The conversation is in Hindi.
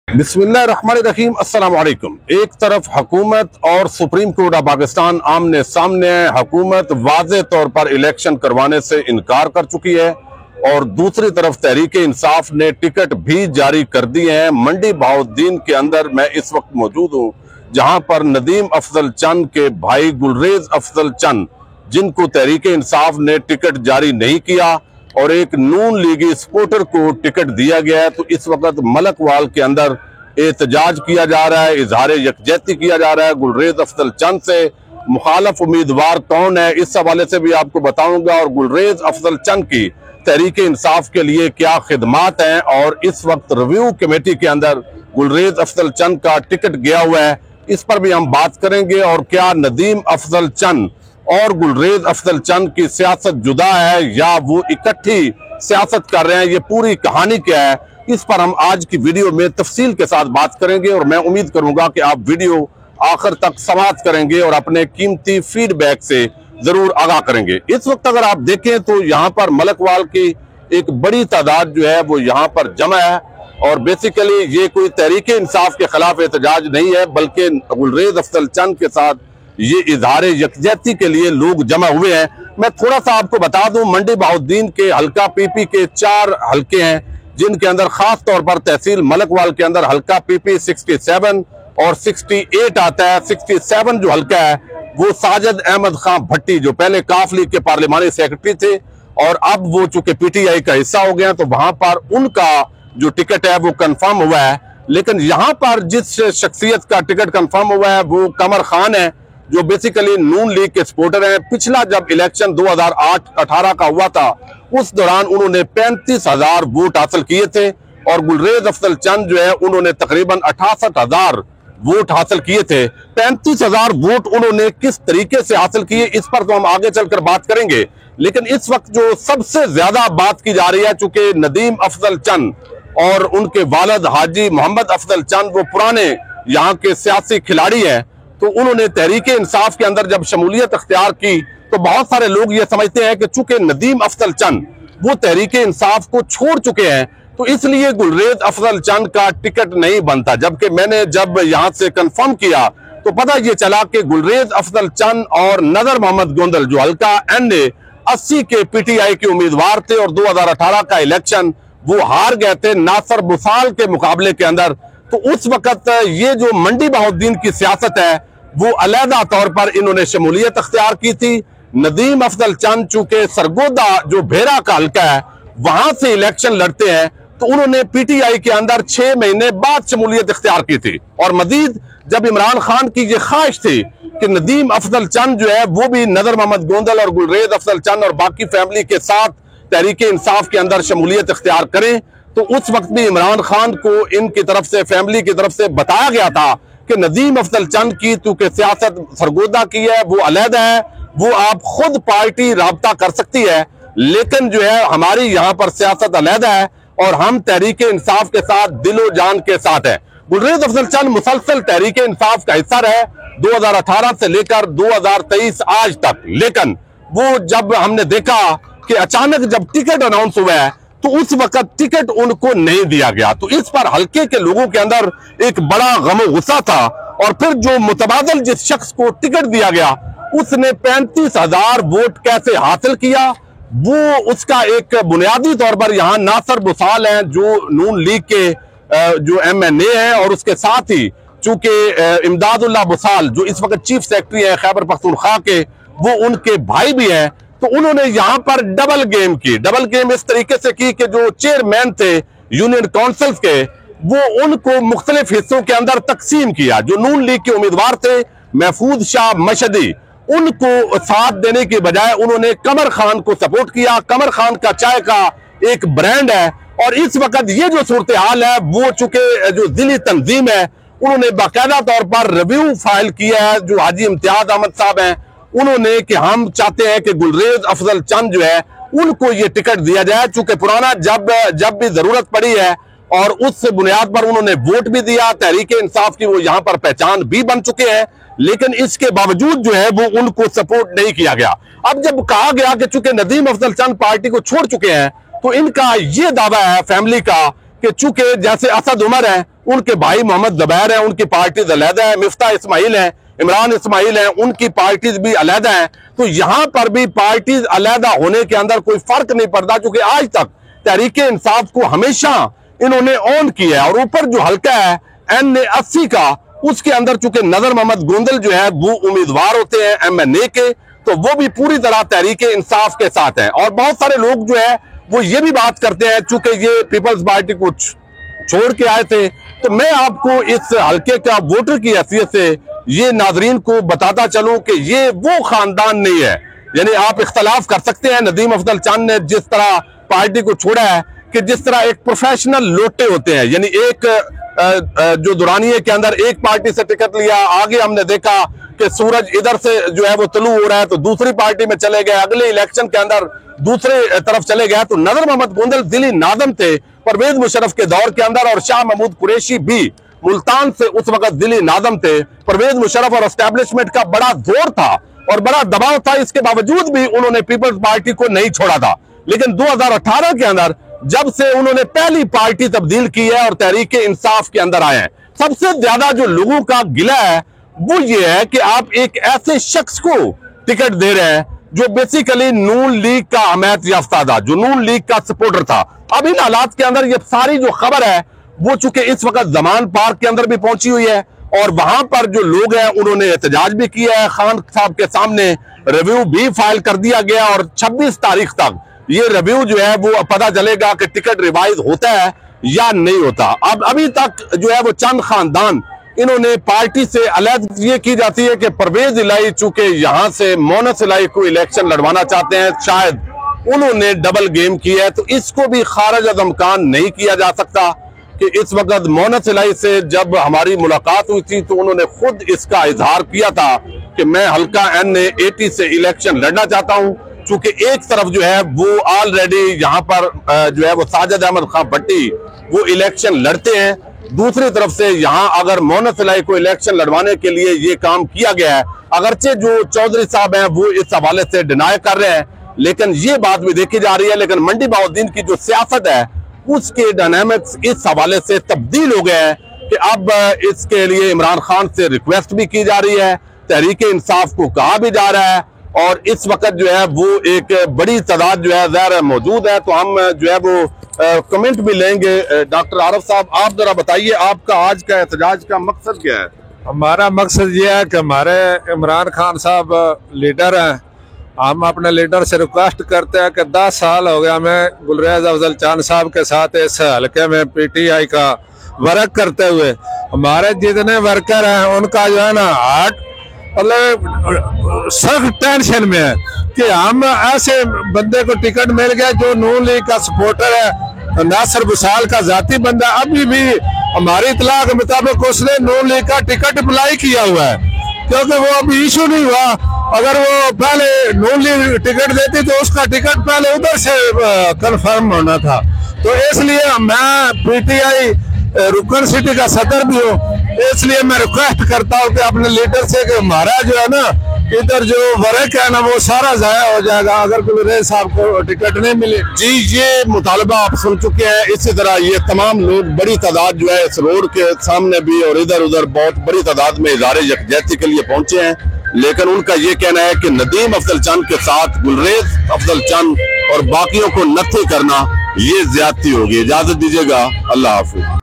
बिस्मिल्लाहिर्रहमानिर्रहीम। अस्सलाम वालेकुम। एक तरफ हुकूमत और सुप्रीम कोर्ट ऑफ पाकिस्तान आमने सामने है। हुकूमत वाज़े तौर पर इलेक्शन करवाने से इनकार कर चुकी है और दूसरी तरफ तहरीक इंसाफ ने टिकट भी जारी कर दिए हैं। मंडी बहाउद्दीन के अंदर मैं इस वक्त मौजूद हूँ, जहां पर नदीम अफजल चंद के भाई गुलरेज अफजल चंद, जिनको तहरीक इंसाफ ने टिकट जारी नहीं किया और एक नून लीगी सपोर्टर को टिकट दिया गया है, तो इस वक्त मलकवाल के अंदर एहतजाज किया जा रहा है, इजहार यकजहती किया जा रहा है। गुलरेज अफजल चंद से मुखालफ उम्मीदवार कौन है, इस हवाले से भी आपको बताऊंगा, और गुलरेज अफजल चंद की तहरीक इंसाफ के लिए क्या खिदमात हैं, और इस वक्त रिव्यू कमेटी के अंदर गुलरेज अफजल चंद का टिकट गया हुआ है, इस पर भी हम बात करेंगे। और क्या नदीम अफजल चंद और गुलरेज अफजल चंद की सियासत जुदा है या वो इकट्ठी सियासत कर रहे हैं, ये पूरी कहानी क्या है, इस पर हम आज की वीडियो में तफसील के साथ बात करेंगे। और मैं उम्मीद करूंगा कि आप वीडियो आखिर तक समाप्त करेंगे और अपने कीमती फीडबैक से जरूर आगाह करेंगे। इस वक्त अगर आप देखें तो यहाँ पर मलकवाल की एक बड़ी तादाद जो है वो यहाँ पर जमा है, और बेसिकली ये कोई तहरीक इंसाफ के खिलाफ एहतजाज नहीं है, बल्कि गुलरेज अफजल चंद के साथ ये इजहार यकजहती के लिए लोग जमा हुए हैं। मैं थोड़ा सा आपको बता दूं, मंडी बहाउद्दीन के हल्का पीपी के 4 हल्के हैं, जिनके अंदर खास तौर पर तहसील मलकवाल के अंदर हल्का पीपी 67 और 68 आता है। 67 जो हल्का है वो साजिद अहमद खान भट्टी, जो पहले काफ लीग के पार्लिमानी सेक्रेटरी थे और अब वो चूंकि पीटीआई का हिस्सा हो गया, तो वहां पर उनका जो टिकट है वो कंफर्म हुआ है। लेकिन यहाँ पर जिस शख्सियत का टिकट कंफर्म हुआ है वो कमर खान है, जो बेसिकली नून लीग के सपोर्टर हैं। पिछला जब इलेक्शन 2008-18 का हुआ था, उस दौरान उन्होंने 35,000 वोट हासिल किए थे, और गुलरेज अफजल चंद जो है उन्होंने तकरीबन 68,000 वोट हासिल किए थे। 35,000 वोट उन्होंने किस तरीके से हासिल किए, इस पर तो हम आगे चलकर बात करेंगे। लेकिन इस वक्त जो सबसे ज्यादा बात की जा रही है, चूंकि नदीम अफजल चंद और उनके वालिद हाजी मोहम्मद अफजल चंद वो पुराने यहाँ के सियासी खिलाड़ी हैं, तो उन्होंने तहरीक इंसाफ के अंदर जब शमूलियत अख्तियार की, तो बहुत सारे लोग ये समझते हैं कि चूंकि नदीम अफजल चंद वो तहरीक इंसाफ को छोड़ चुके हैं, तो इसलिए गुलरेज अफजल चंद का टिकट नहीं बनता। जबकि मैंने जब यहां से कंफर्म किया तो पता ये चला कि गुलरेज अफजल चंद और नजर मोहम्मद गोंदल, जो हल्का NA-80 के पीटीआई के उम्मीदवार थे और 2018 का इलेक्शन वो हार गए थे नासर बुसाल के मुकाबले के अंदर, तो उस वक्त ये जो मंडी बहाउद्दीन की सियासत है वो अलहदा तौर पर इन्होंने शमूलियत अख्तियार की थी। नदीम अफजल चंद चूंकि सरगोदा जो भेरा का हल्का है वहां से इलेक्शन लड़ते हैं, तो उन्होंने पीटीआई के अंदर 6 महीने बाद शमूलियत अख्तियार की थी। और मजीद जब इमरान खान की ये ख्वाहिश थी कि नदीम अफजल चंद जो है वो भी नजर मोहम्मद गोंदल और गुलरेज अफजल चंद और बाकी फैमिली के साथ तहरीक इंसाफ के अंदर शमूलियत अख्तियार करें, तो उस वक्त भी इमरान खान को इनकी तरफ से, फैमिली की तरफ से बताया गया था कि नदीम अफजल चंद की चूंकि सियासत सरगोदा की है, वो अलहदा है, वो आप खुद पार्टी राब्ता कर सकती है, लेकिन जो है हमारी यहाँ पर सियासत अलहदा है और हम तहरीक इंसाफ के साथ दिलो जान के साथ है। गुलरेज अफजल चंद मुसलसल तहरीक इंसाफ का हिस्सा रहे 2018 से लेकर 2023 आज तक, लेकिन वो जब हमने देखा कि अचानक जब टिकट अनाउंस हुआ है तो उस वक्त टिकट उनको नहीं दिया गया, तो इस पर हल्के के लोगों के अंदर एक बड़ा गम गुस्सा था। और फिर जो मुतबादल जिस शख्स को टिकट दिया गया उसने 35,000 वोट कैसे हासिल किया, वो उसका एक बुनियादी तौर पर यहाँ नासर बुसाल हैं जो नून लीग के जो MNA हैं, और उसके साथ ही चूंकि इमदादुल्लाह बुसाल जो इस वक्त चीफ सेक्रेटरी है खैबर पख्तूनख्वा के, वो उनके भाई भी हैं, तो उन्होंने यहां पर डबल गेम की। डबल गेम इस तरीके से की कि जो चेयरमैन थे यूनियन काउंसिल्स के, वो उनको मुख्तलिफ हिस्सों के अंदर तकसीम किया। जो नून लीग के उम्मीदवार थे महफूज शाह मशदी, उनको साथ देने के बजाय उन्होंने कमर खान को सपोर्ट किया। कमर खान का चाय का एक ब्रांड है, और इस वक्त ये जो सूरत हाल है वो चूंकि जो जिली तंजीम है उन्होंने बाकायदा तौर पर रिव्यू फाइल किया है। जो हाजी इम्तियाज अहमद साहब हैं उन्होंने कि हम चाहते हैं कि गुलरेज अफजल चंद जो है उनको ये टिकट दिया जाए, चूंकि पुराना जब भी जरूरत पड़ी है, और उस बुनियाद पर उन्होंने वोट भी दिया। तहरीक इंसाफ की वो यहाँ पर पहचान भी बन चुके हैं, लेकिन इसके बावजूद जो है वो उनको सपोर्ट नहीं किया गया। अब जब कहा गया कि चूंकि नदीम अफजल चंद पार्टी को छोड़ चुके हैं, तो इनका ये दावा है फैमिली का कि चूंकि जैसे असद उमर है, उनके भाई मोहम्मद ज़ुबैर है, उनकी पार्टी अलहदा है, मिफ्ता इस्माइल है, इमरान इस्माइल है, उनकी पार्टीज भी अलहदा है। तो यहां पर भी पार्टीज अलहदा होने के अंदर कोई फर्क नहीं पड़ता, क्योंकि आज तक तहरीक इंसाफ को हमेशा इन्होंने ऑन किया है। और ऊपर जो हल्का है NA80 का, उसके अंदर चूंकि नजर मोहम्मद गोंदल जो है वो उम्मीदवार होते हैं MNA के, तो वो भी पूरी तरह तहरीक इंसाफ के साथ है। और बहुत सारे लोग जो है वो ये भी बात करते हैं, चूंकि ये पीपल्स पार्टी को छोड़ के आए थे, तो मैं आपको इस हल्के का वोटर की हैसियत से ये नाजरीन को बताता चलूं कि ये वो खानदान नहीं है। यानी आप इख्तलाफ कर सकते हैं, नदीम अफजल चंद ने जिस तरह पार्टी को छोड़ा है, कि जिस तरह एक प्रोफेशनल लोटे होते हैं, यानी एक जो दुरानिये के अंदर एक पार्टी से टिकट लिया, आगे हमने देखा कि सूरज इधर से जो है वो तलू हो रहा है तो दूसरी पार्टी में चले गए, अगले इलेक्शन के अंदर दूसरे तरफ चले गए। तो नजर मोहम्मद गोंदल दिली नादम थे परवेज मुशर्रफ के दौर के अंदर, और शाह महमूद कुरैशी भी मुल्तान से उस वक्त दिली नादम थे। परवेज मुशर्रफ और एस्टेब्लिशमेंट का बड़ा जोर था और बड़ा दबाव था, इसके बावजूद भी उन्होंने पीपल्स पार्टी को नहीं छोड़ा था। लेकिन 2018 के अंदर जब से उन्होंने पहली पार्टी तब्दील की है और तहरीक इंसाफ के अंदर आए हैं, सबसे ज्यादा जो लोगों का गिला है वो ये है कि आप एक ऐसे शख्स को टिकट दे रहे हैं जो बेसिकली नून लीग का हमायत याफ्ता था, जो नून लीग का सपोर्टर था। अब इन हालात के अंदर ये सारी जो खबर है वो चूंकि इस वक्त जमान पार्क के अंदर भी पहुंची हुई है, और वहां पर जो लोग हैं उन्होंने एहतजाज भी किया है, खान साहब के सामने रिव्यू भी फाइल कर दिया गया, और 26 तारीख तक ये रिव्यू जो है वो पता चलेगा कि टिकट रिवाइज होता है या नहीं होता। अब अभी तक जो है वो चंद खानदान इन्होंने पार्टी से अलग ये की जाती है कि परवेज इलाही चूंकि यहां से मोनस इलाही को इलेक्शन लड़वाना चाहते हैं, शायद उन्होंने डबल गेम किया है, तो इसको भी खारिज अज़ इम्कान नहीं किया जा सकता कि इस वक्त मोनस इलाही से जब हमारी मुलाकात हुई थी तो उन्होंने खुद इसका इजहार किया था कि मैं हल्का NA80 से इलेक्शन लड़ना चाहता हूं। चूंकि एक तरफ जो है वो ऑलरेडी यहाँ पर जो है वो साजिद अहमद खां भट्टी वो इलेक्शन लड़ते हैं, दूसरी तरफ से यहाँ अगर मोनस इलाही को इलेक्शन लड़वाने के लिए ये काम किया गया है, अगरचे जो चौधरी साहब हैं वो इस हवाले से डिनाई कर रहे हैं, लेकिन ये बात भी देखी जा रही है। लेकिन मंडी बहाउद्दीन की जो सियासत है उसके डायनामिक्स इस हवाले से तब्दील हो गए हैं कि अब इसके लिए इमरान खान से रिक्वेस्ट भी की जा रही है, तहरीक इंसाफ को कहा भी जा रहा है, और इस वक्त जो है वो एक बड़ी तादाद जो है ज़ाहिर मौजूद है। तो हम जो है वो कमेंट भी लेंगे। डॉक्टर आरफ साहब, आप जरा बताइए आपका आज का एहतजाज का मकसद क्या है? हमारा मकसद ये है कि हमारे इमरान खान साहब लीडर हैं, हम अपने लीडर से रिक्वेस्ट करते हैं कि 10 साल हो गया मैं गुलरेज अफजल चांद साहब के साथ इस हल्के में PTI का वर्क करते हुए, हमारे जितने वर्कर हैं उनका जो है ना हार्ट मतलब सख्त टेंशन में है कि हम ऐसे बंदे को टिकट मिल गया जो नून लीग का सपोर्टर है, नासिर विशाल का जाती बंदा, अभी भी हमारी इतला के मुताबिक उसने नून लीग का टिकट अप्लाई किया हुआ है, क्योंकि वो अभी इशू नहीं हुआ। अगर वो पहले नून लीग टिकट देती तो उसका टिकट पहले उधर से कंफर्म होना था। तो इसलिए मैं PTI रुकन सिटी का सदर भी हूँ, इसलिए मैं रिक्वेस्ट करता हूँ कि अपने लीडर से कि हमारा जो है ना इधर जो वर्क है ना वो सारा जाया हो जाएगा अगर गुलरेज साहब को टिकट नहीं मिले। जी, ये मुतालबा आप सुन चुके हैं। इसी तरह ये तमाम लोग बड़ी तादाद जो है इस रोड के सामने भी और इधर उधर बहुत बड़ी तादाद में इज़हार यकजहती के लिए पहुंचे हैं, लेकिन उनका ये कहना है कि नदीम अफजल चंद के साथ गुलरेज अफजल चंद और बाकियों को नत्थे करना ये ज्यादती होगी। इजाजत दीजिएगा, अल्लाह हाफिज।